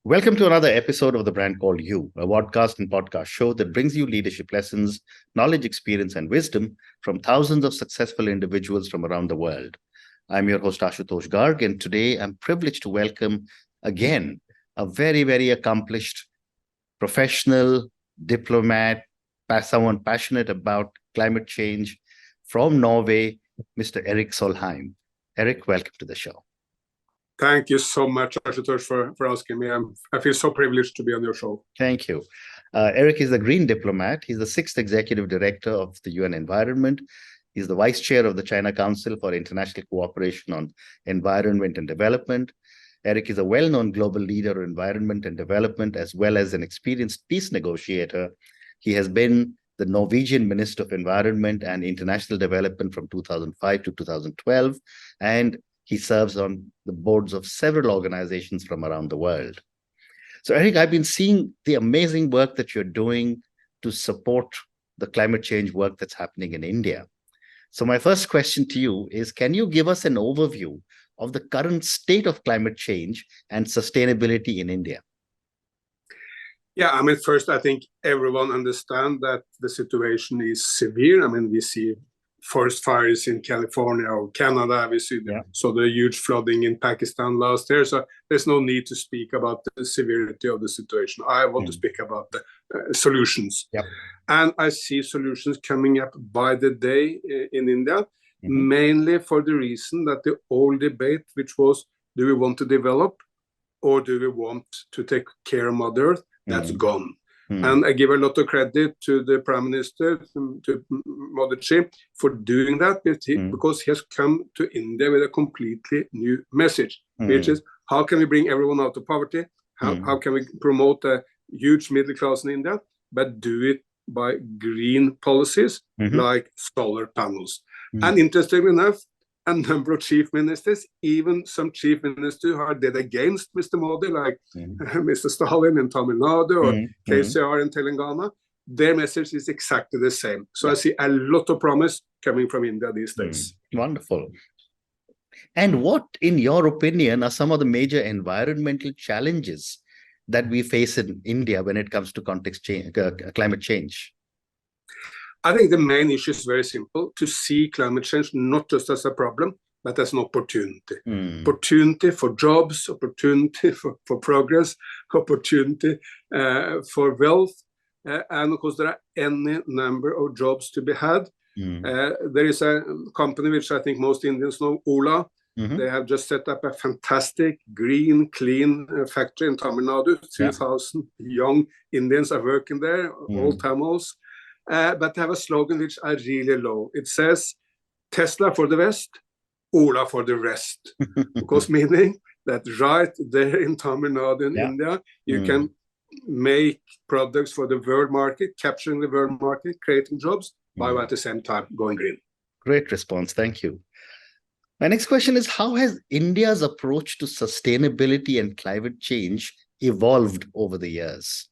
Welcome to another episode of The Brand Called You, a podcast and podcast show that brings you leadership lessons, knowledge, experience, and wisdom from thousands of successful individuals from around the world. I'm your host, Ashutosh Garg, and today I'm privileged to welcome again a very, very accomplished professional, diplomat, someone passionate about climate change from Norway, Mr. Erik Solheim. Erik, welcome to the show. Thank you so much, Ashutosh, for asking me. I feel so privileged to be on your show. Thank you. Erik is the Green Diplomat. He's the 6th Executive Director of the UN Environment. He's the Vice Chair of the China Council for International Cooperation on Environment and Development. Erik is a well-known global leader of environment and development, as well as an experienced peace negotiator. He has been the Norwegian Minister of Environment and International Development from 2005 to 2012, and he serves on the boards of several organizations from around the world. So, Erik, I've been seeing the amazing work that you're doing to support the climate change work that's happening in India. So my first question to you is, can you give us an overview of the current state of climate change and sustainability in India? Yeah, first, I think everyone understands that the situation is severe. We see forest fires in California or Canada. We see the huge flooding in Pakistan last year. So there's no need to speak about the severity of the situation. I want to speak about the solutions. Yep. And I see solutions coming up by the day in India, mainly for the reason that the old debate, which was, do we want to develop or do we want to take care of Mother Earth? That's gone. And I give a lot of credit to the Prime Minister, to Modi, for doing that, because he has come to India with a completely new message, which is, how can we bring everyone out of poverty? How can we promote a huge middle class in India, but do it by green policies like solar panels? And interestingly enough, a number of chief ministers, even some chief ministers who are dead against Mr. Modi, like Mr. Stalin in Tamil Nadu or KCR in Telangana, their message is exactly the same. So I see a lot of promise coming from India these days. Wonderful. And what, in your opinion, are some of the major environmental challenges that we face in India when it comes to climate change? I think the main issue is very simple, to see climate change not just as a problem, but as an opportunity. Opportunity for jobs, opportunity for progress, opportunity for wealth. And of course, there are any number of jobs to be had. There is a company which I think most Indians know, Ola. They have just set up a fantastic green, clean factory in Tamil Nadu. 2,000 young Indians are working there, all Tamils. But they have a slogan which I really love. It says, Tesla for the West, Ola for the rest. Because meaning that right there in Tamil Nadu in India, you can make products for the world market, capturing the world market, creating jobs, while at the same time going green. Great response. Thank you. My next question is, how has India's approach to sustainability and climate change evolved over the years?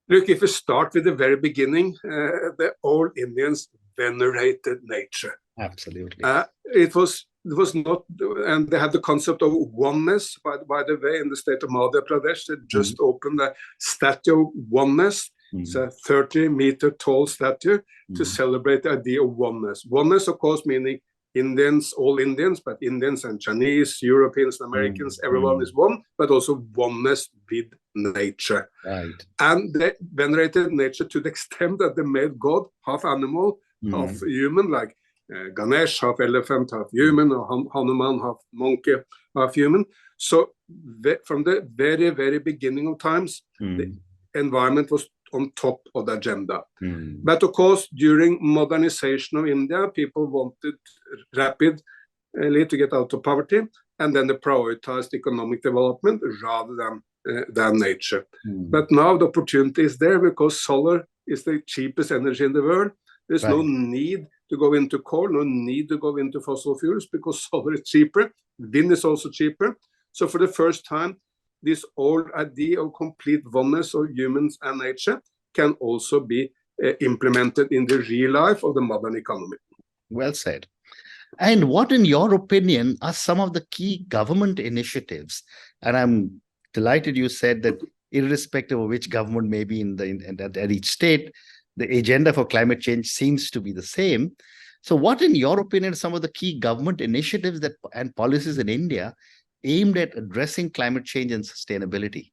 Look, if we start with the very beginning, the old Indians venerated nature. Absolutely. It was not, and they had the concept of oneness. By the way, in the state of Madhya Pradesh, they just opened a statue of oneness. It's a 30-meter tall statue to celebrate the idea of oneness. Oneness, of course, meaning Indians, all Indians, but Indians and Chinese, Europeans, Americans, everyone is one, but also oneness with nature. Right. And they venerated nature to the extent that they made God half animal, half human, like Ganesh, half elephant, half human, or Hanuman, half monkey, half human. So from the very, very beginning of times, the environment was on top of the agenda. But of course, during modernization of India, people wanted rapidly to get out of poverty, and then they prioritized economic development rather than nature. But now the opportunity is there because solar is the cheapest energy in the world. There's no need to go into coal, no need to go into fossil fuels because solar is cheaper. Wind is also cheaper. So for the first time, this old idea of complete oneness of humans and nature can also be implemented in the real life of the modern economy. Well said. And what, in your opinion, are some of the key government initiatives? And I'm delighted you said that irrespective of which government may be at each state, the agenda for climate change seems to be the same. So what, in your opinion, are some of the key government initiatives and policies in India aimed at addressing climate change and sustainability?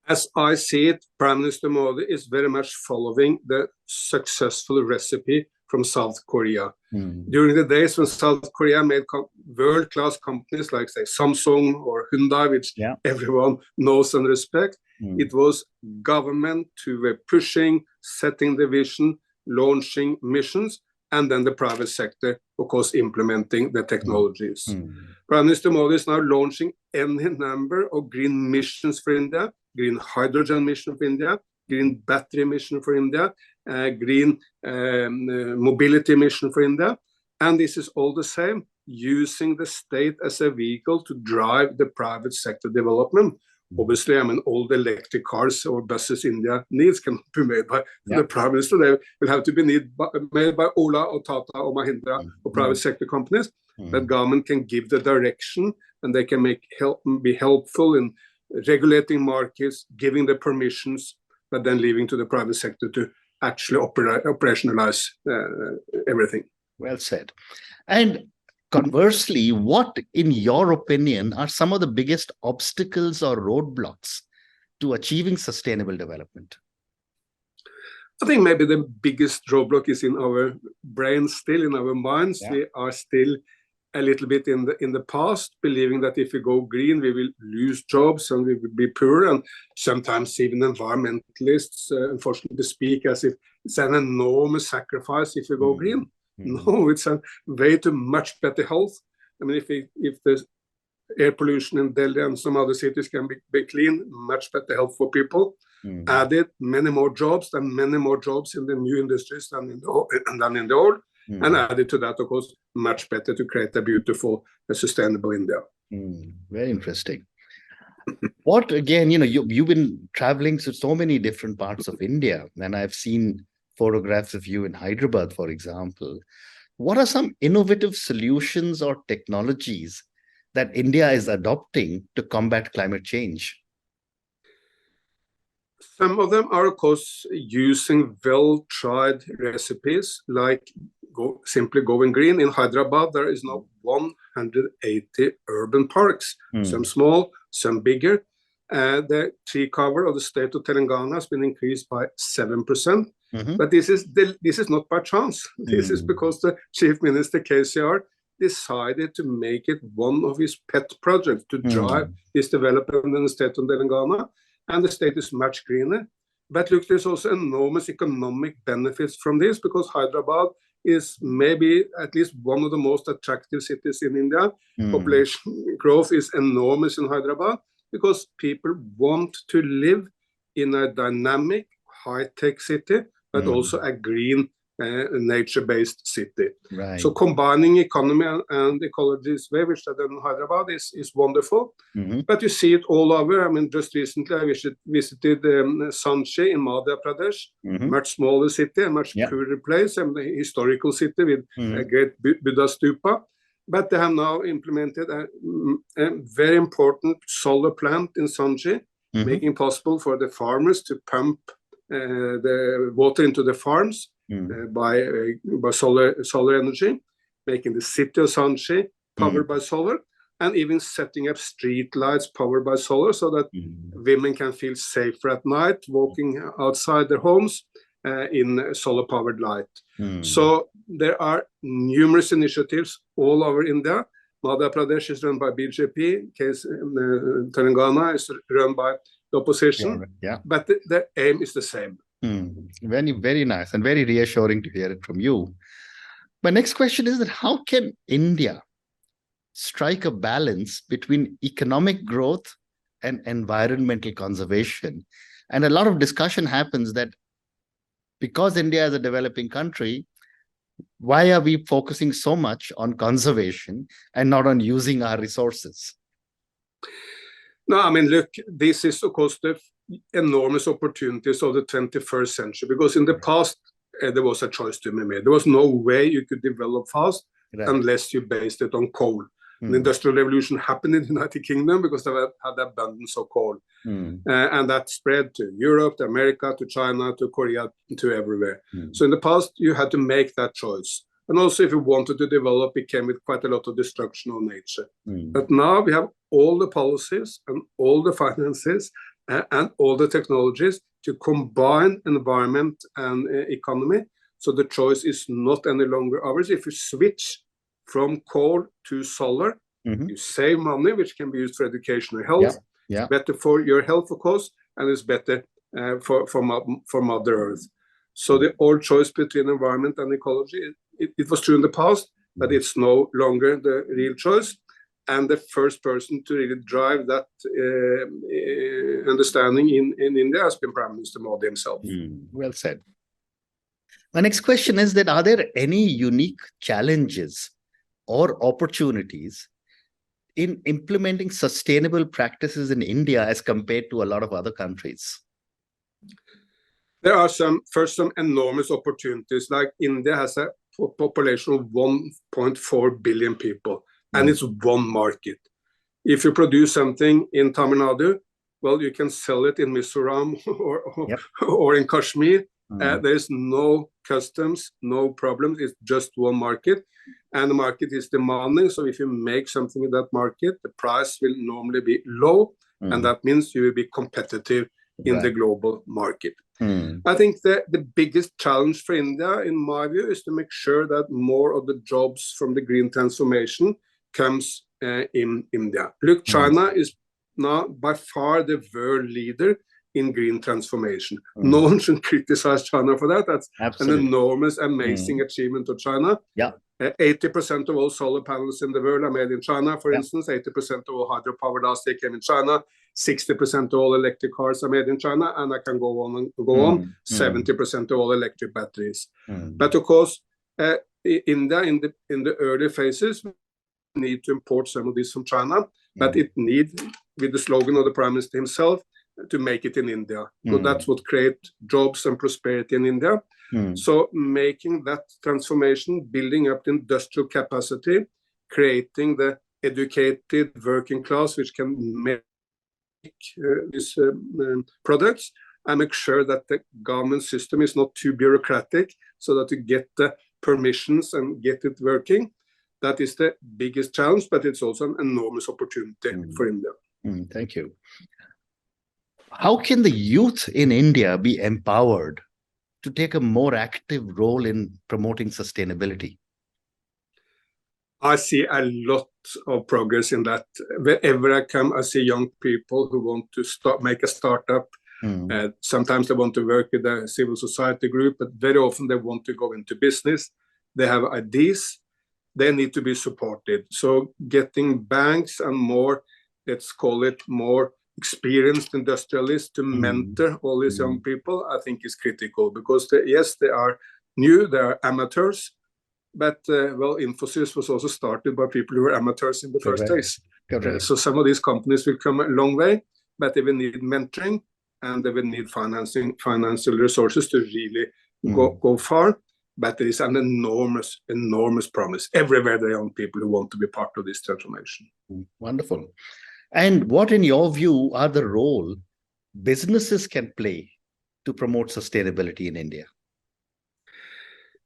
As I see it, Prime Minister Modi is very much following the successful recipe from South Korea. During the days when South Korea made world-class companies like, say, Samsung or Hyundai, which everyone knows and respects, it was government who were pushing, setting the vision, launching missions, and then the private sector, of course, implementing the technologies. Prime Minister Modi is now launching any number of green missions for India, green hydrogen mission for India, green battery mission for India, green mobility mission for India. And this is all the same, using the state as a vehicle to drive the private sector development. Obviously, I mean, all the electric cars or buses India needs cannot be made by the Prime Minister. They will have to be made by Ola or Tata or Mahindra or private sector companies. That government can give the direction, and they can be helpful in regulating markets, giving the permissions, but then leaving to the private sector to actually operationalize everything. Well said. And conversely, what, in your opinion, are some of the biggest obstacles or roadblocks to achieving sustainable development? I think maybe the biggest roadblock is in our brains, still in our minds. We are still a little bit in the past, believing that if we go green, we will lose jobs and we will be poor. And sometimes even environmentalists, unfortunately, speak as if it's an enormous sacrifice if we go green. No, it's a way to much better health. I mean, if the air pollution in Delhi and some other cities can be clean, much better health for people. Added many more jobs in the new industries than in the old. And added to that, of course, much better to create a beautiful, sustainable India. Very interesting. What, again, you've been traveling to so many different parts of India, and I've seen photographs of you in Hyderabad, for example. What are some innovative solutions or technologies that India is adopting to combat climate change? Some of them are, of course, using well-tried recipes, like simply going green. In Hyderabad, there is now 180 urban parks, some small, some bigger. The tree cover of the state of Telangana has been increased by 7%. But this is not by chance. This is because the Chief Minister KCR decided to make it one of his pet projects to drive this development in the state of Telangana. And the state is much greener. But look, there's also enormous economic benefits from this, because Hyderabad is maybe at least one of the most attractive cities in India. Population growth is enormous in Hyderabad because people want to live in a dynamic, high-tech city, but also a green, nature-based city. So combining economy and ecology this way, which I done in Hyderabad, is wonderful. But you see it all over. I mean, just recently I visited Sanchi in Madhya Pradesh, much smaller city, a much poorer place, and a historical city with a great Buddha stupa. But they have now implemented a very important solar plant in Sanchi, making possible for the farmers to pump the water into the farms by solar energy, making the city of Sanchi powered by solar, and even setting up street lights powered by solar, so that women can feel safer at night walking outside their homes in solar-powered light. So there are numerous initiatives all over India. Madhya Pradesh is run by BJP, Telangana is run by the opposition, but the aim is the same. Very, very nice and very reassuring to hear it from you. My next question is that how can India strike a balance between economic growth and environmental conservation? And a lot of discussion happens that because India is a developing country, why are we focusing so much on conservation and not on using our resources? No, I mean, look, this is, of course, the enormous opportunities of the 21st century, because in the past, there was a choice to be made. There was no way you could develop fast unless you based it on coal. The Industrial Revolution happened in the United Kingdom because they had abundance of coal. And that spread to Europe, to America, to China, to Korea, to everywhere. So in the past, you had to make that choice. And also, if you wanted to develop, it came with quite a lot of destruction of nature. But now we have all the policies and all the finances and all the technologies to combine environment and economy. So the choice is not any longer ours. If you switch from coal to solar, you save money, which can be used for education and health. Better for your health, of course, and it's better for Mother Earth. So the old choice between environment and ecology, it was true in the past, but it's no longer the real choice. And the first person to really drive that understanding in India has been Prime Minister Modi himself. Well said. My next question is that, are there any unique challenges or opportunities in implementing sustainable practices in India as compared to a lot of other countries? There are some enormous opportunities. Like India has a population of 1.4 billion people, and it's one market. If you produce something in Tamil Nadu, well, you can sell it in Mizoram or in Kashmir. There's no customs, no problems. It's just one market, and the market is demanding. So if you make something in that market, the price will normally be low, and that means you will be competitive in the global market. I think the biggest challenge for India, in my view, is to make sure that more of the jobs from the green transformation comes in India. Look, China is now by far the world leader in green transformation. No one should criticize China for that. That's an enormous, amazing achievement of China. 80% of all solar panels in the world are made in China, for instance. 80% of all hydropower last year came in China. 60% of all electric cars are made in China, and I can go on and go on. 70% of all electric batteries. But of course, India in the early phases need to import some of this from China, but it needs, with the slogan of the Prime Minister himself, to make it in India. So that's what creates jobs and prosperity in India. So making that transformation, building up the industrial capacity, creating the educated working class which can make these products, and make sure that the government system is not too bureaucratic, so that you get the permissions and get it working. That is the biggest challenge, but it's also an enormous opportunity for India. Thank you. How can the youth in India be empowered to take a more active role in promoting sustainability? I see a lot of progress in that. Wherever I come, I see young people who want to make a startup. Sometimes they want to work with a civil society group, but very often they want to go into business. They have ideas. They need to be supported. So getting banks and more, let's call it more experienced industrialists to mentor all these young people, I think is critical, because yes, they are new, they are amateurs, but well, Infosys was also started by people who were amateurs in the first days. So some of these companies will come a long way, but they will need mentoring, and they will need financial resources to really go far. But there is an enormous promise everywhere. There are young people who want to be part of this transformation. Wonderful. And what, in your view, are the role businesses can play to promote sustainability in India?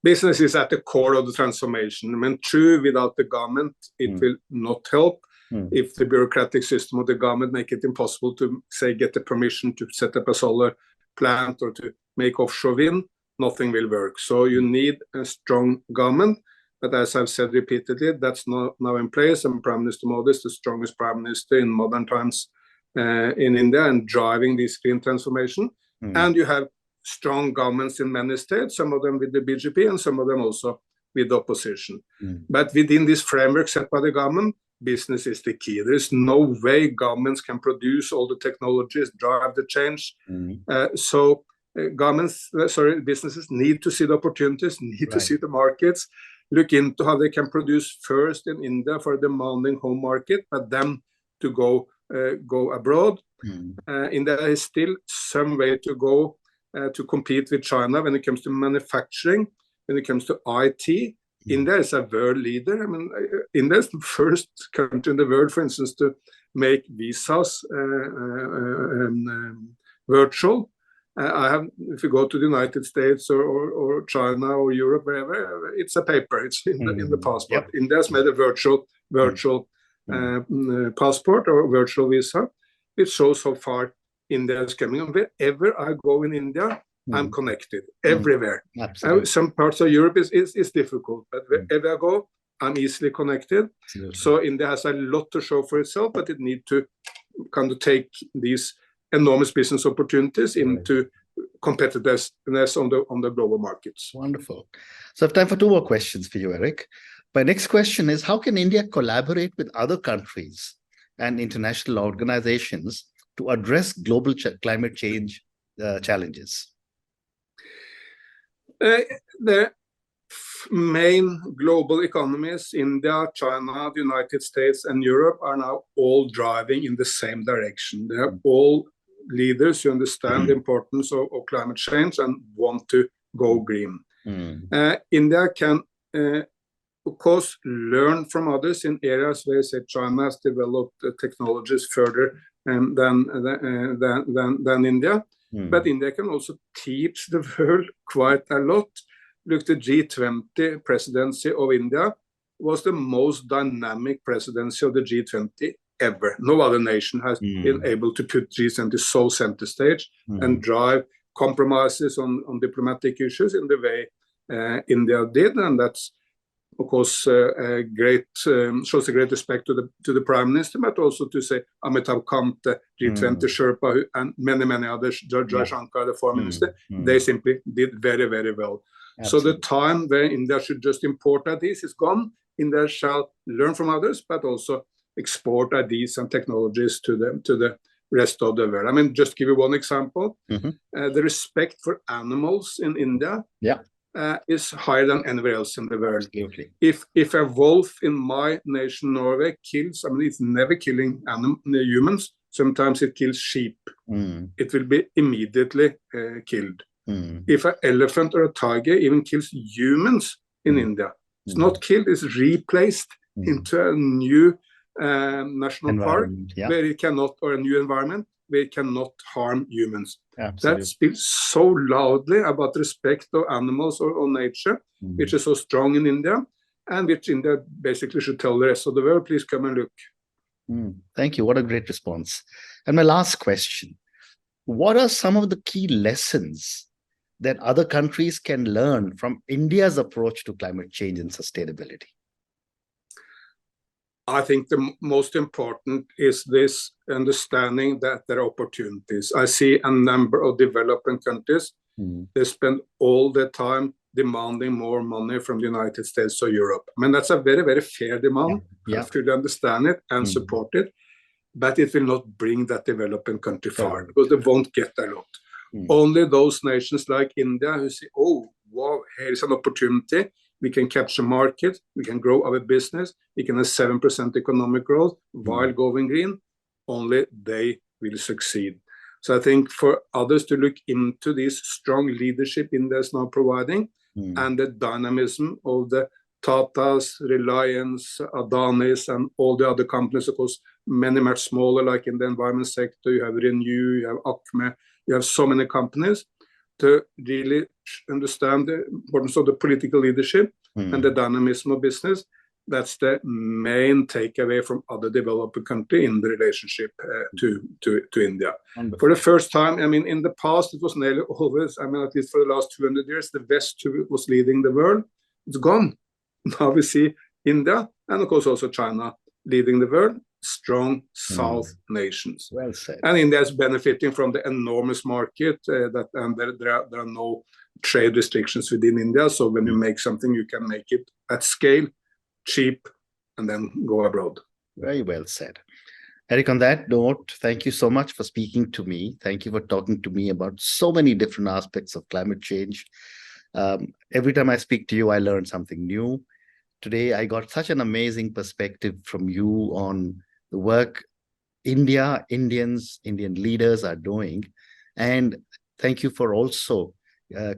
Business is at the core of the transformation. I mean, true, without the government, it will not help. If the bureaucratic system of the government make it impossible to, say, get the permission to set up a solar plant or to make offshore wind, nothing will work. So you need a strong government. But as I've said repeatedly, that's not now in place. And Prime Minister Modi is the strongest Prime Minister in modern times in India, and driving this green transformation. And you have strong governments in many states, some of them with the BJP and some of them also with the opposition. But within this framework set by the government, business is the key. There is no way governments can produce all the technologies, drive the change. So businesses need to see the opportunities, need to see the markets, look into how they can produce first in India for a demanding home market, but then to go abroad. India is still some way to go to compete with China when it comes to manufacturing, when it comes to IT, India is a world leader. I mean, India is the first country in the world, for instance, to make visas virtual. If you go to the United States or China or Europe, wherever, it's a paper. It's in the passport. Yep. India has made a virtual passport or virtual visa. It shows how far India is coming. And wherever I go in India, I'm connected everywhere. Some parts of Europe is difficult, but wherever I go, I'm easily connected. Absolutely. So India has a lot to show for itself, but it needs to kind of take these enormous business opportunities into competitiveness on the global markets. Wonderful. So I have time for two more questions for you, Erik. My next question is, how can India collaborate with other countries and international organizations to address global climate change challenges? The main global economies, India, China, the United States, and Europe, are now all driving in the same direction. They are all leaders who understand the importance of climate change and want to go green. India can, of course, learn from others in areas where, say, China has developed technologies further than India. But India can also teach the world quite a lot. Look, the G20 presidency of India was the most dynamic presidency of the G20 ever. No other nation has been able to put G20 so center stage and drive compromises on diplomatic issues in the way India did, and that's, of course, shows a great respect to the Prime Minister, but also to say Amitabh Kant, the G20 Sherpa, and many others, Jai Shankar, the Foreign Minister, they simply did very, very well. Absolutely. So the time where India should just import ideas is gone. India shall learn from others, but also export ideas and technologies to the rest of the world. I mean, just give you one example. The respect for animals in India is higher than anywhere else in the world. Absolutely. If a wolf in my nation, Norway, kills, I mean, it's never killing humans. Sometimes it kills sheep. It will be immediately killed. If an elephant or a tiger even kills humans in India, it's not killed, it's replaced into a new national park where it cannot, or a new environment where it cannot harm humans. Absolutely. That speaks so loudly about respect of animals or nature, which is so strong in India, and which India basically should tell the rest of the world, please come and look. Thank you. What a great response. And my last question, what are some of the key lessons that other countries can learn from India's approach to climate change and sustainability? I think the most important is this understanding that there are opportunities. I see a number of developing countries, they spend all their time demanding more money from the United States or Europe. I mean, that's a very, very fair demand. I fully understand it and support it, but it will not bring that developing country far, because they won't get a lot. Only those nations like India who say, oh, wow, here's an opportunity. We can capture market, we can grow our business, we can have 7% economic growth while going green, only they will succeed. So I think for others to look into this strong leadership India is now providing, and the dynamism of the Tatas, Reliance, Adanis, and all the other companies, of course, many much smaller, like in the environment sector, you have Renew, you have Acme, you have so many companies, to really understand the importance of the political leadership and the dynamism of business. That's the main takeaway from other developing countries in the relationship to India. Wonderful. For the first time, I mean, in the past, it was nearly always, I mean, at least for the last 200 years, the West who was leading the world. It's gone. Now we see India, and of course also China, leading the world. Strong South nations. Well said. And India is benefiting from the enormous market, and there are no trade restrictions within India. So when you make something, you can make it at scale, cheap, and then go abroad. Very well said. Erik, on that note, thank you so much for speaking to me. Thank you for talking to me about so many different aspects of climate change. Every time I speak to you, I learn something new. Today, I got such an amazing perspective from you on the work Indian leaders are doing. And thank you for also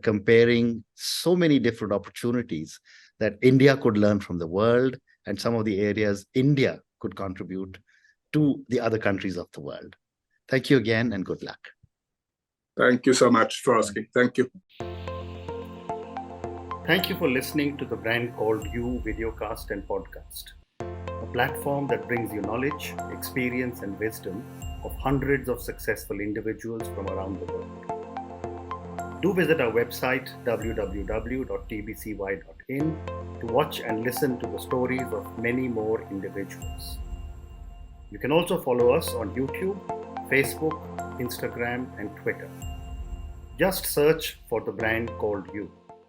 comparing so many different opportunities that India could learn from the world and some of the areas India could contribute to the other countries of the world. Thank you again and good luck. Thank you so much for asking. Thank you. Thank you for listening to the Brand Called You videocast and podcast, a platform that brings you knowledge, experience, and wisdom of hundreds of successful individuals from around the world. Do visit our website www.tbcy.in to watch and listen to the stories of many more individuals. You can also follow us on YouTube, Facebook, Instagram, and Twitter. Just search for the Brand Called You.